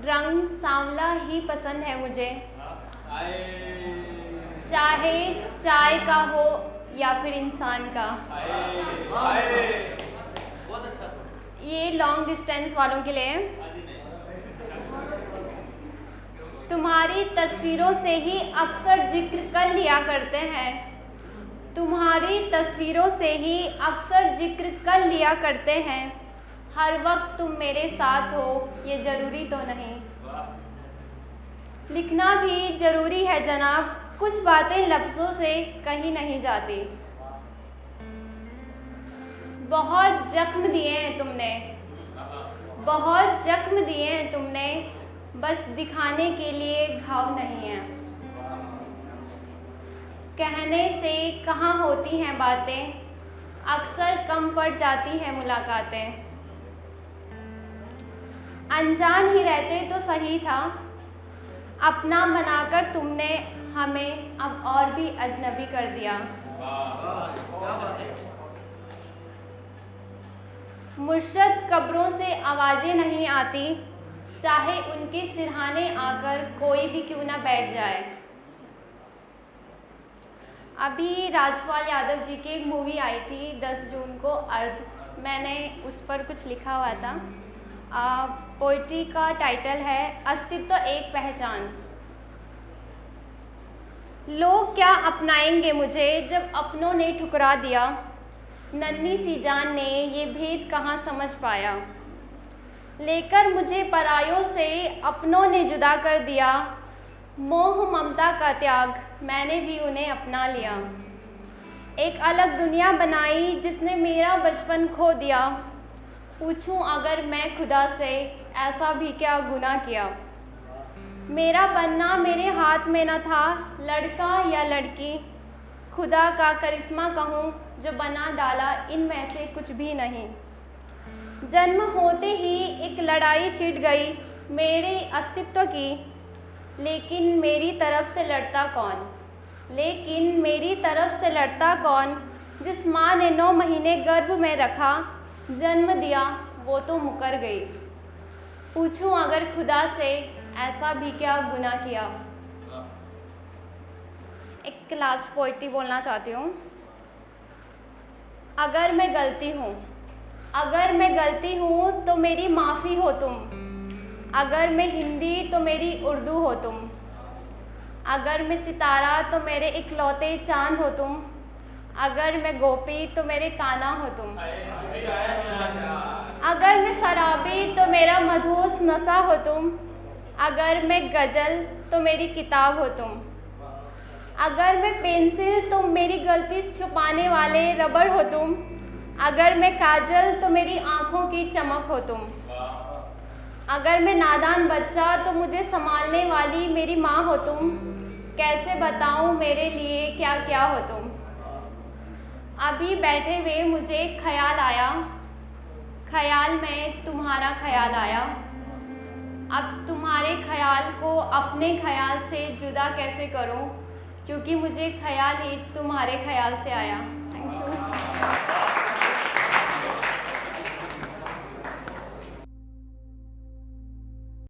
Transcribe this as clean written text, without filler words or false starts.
रंग सांवला ही पसंद है मुझे, चाहे चाय का हो या फिर इंसान का। ये लॉन्ग डिस्टेंस वालों के लिए है। तुम्हारी तस्वीरों से ही अक्सर जिक्र कर लिया करते हैं, तुम्हारी तस्वीरों से ही अक्सर जिक्र कर लिया करते हैं। हर वक्त तुम मेरे साथ हो ये ज़रूरी तो नहीं। लिखना भी ज़रूरी है जनाब, कुछ बातें लफ्ज़ों से कही नहीं जाती। बहुत जख्म दिए हैं तुमने, बहुत जख्म दिए हैं तुमने, बस दिखाने के लिए घाव नहीं है। कहने से कहाँ होती हैं बातें, अक्सर कम पड़ जाती हैं मुलाकातें। अनजान ही रहते तो सही था, अपना बनाकर तुमने हमें अब और भी अजनबी कर दिया। मुर्शद कब्रों से आवाज़ें नहीं आती, चाहे उनके सिरहाने आकर कोई भी क्यों ना बैठ जाए। अभी राजपाल यादव जी की एक मूवी आई थी 10 जून को, अर्ध, मैंने उस पर कुछ लिखा हुआ था। पोइट्री का टाइटल है अस्तित्व एक पहचान। लोग क्या अपनाएंगे मुझे जब अपनों ने ठुकरा दिया, नन्ही सी जान ने ये भेद कहाँ समझ पाया। लेकर मुझे परायों से अपनों ने जुदा कर दिया, मोह ममता का त्याग मैंने भी उन्हें अपना लिया। एक अलग दुनिया बनाई जिसने मेरा बचपन खो दिया, पूछूं अगर मैं खुदा से ऐसा भी क्या गुनाह किया। मेरा बनना मेरे हाथ में न था, लड़का या लड़की, खुदा का करिश्मा कहूँ जो बना डाला इनमें से कुछ भी नहीं। जन्म होते ही एक लड़ाई छिड़ गई मेरे अस्तित्व की, लेकिन मेरी तरफ से लड़ता कौन, लेकिन मेरी तरफ से लड़ता कौन। जिस माँ ने 9 महीने गर्भ में रखा, जन्म दिया वो तो मुकर गई। पूछूं अगर खुदा से ऐसा भी क्या गुनाह किया। एक लास्ट पोइट्री बोलना चाहती हूँ। अगर मैं गलती हूँ, अगर मैं गलती हूँ तो मेरी माफ़ी हो तुम। अगर मैं हिंदी तो मेरी उर्दू हो तुम। अगर मैं सितारा तो मेरे इकलौते चांद हो तुम। अगर मैं गोपी तो मेरे कान्हा हो तुम। अगर मैं शराबी तो मेरा मधुस नशा हो तुम। अगर मैं गज़ल तो मेरी किताब हो तुम। अगर मैं पेंसिल तो मेरी गलती छुपाने वाले रबड़ हो तुम। अगर मैं काजल तो मेरी आँखों की चमक हो तुम। अगर मैं नादान बच्चा तो मुझे संभालने वाली मेरी माँ हो तुम। कैसे बताऊँ मेरे लिए क्या क्या हो तुम। अभी बैठे हुए मुझे एक ख्याल आया, ख्याल में तुम्हारा ख्याल आया। अब तुम्हारे ख्याल को अपने ख्याल से जुदा कैसे करूं, क्योंकि मुझे ख्याल ही तुम्हारे ख्याल से आया। Thank you.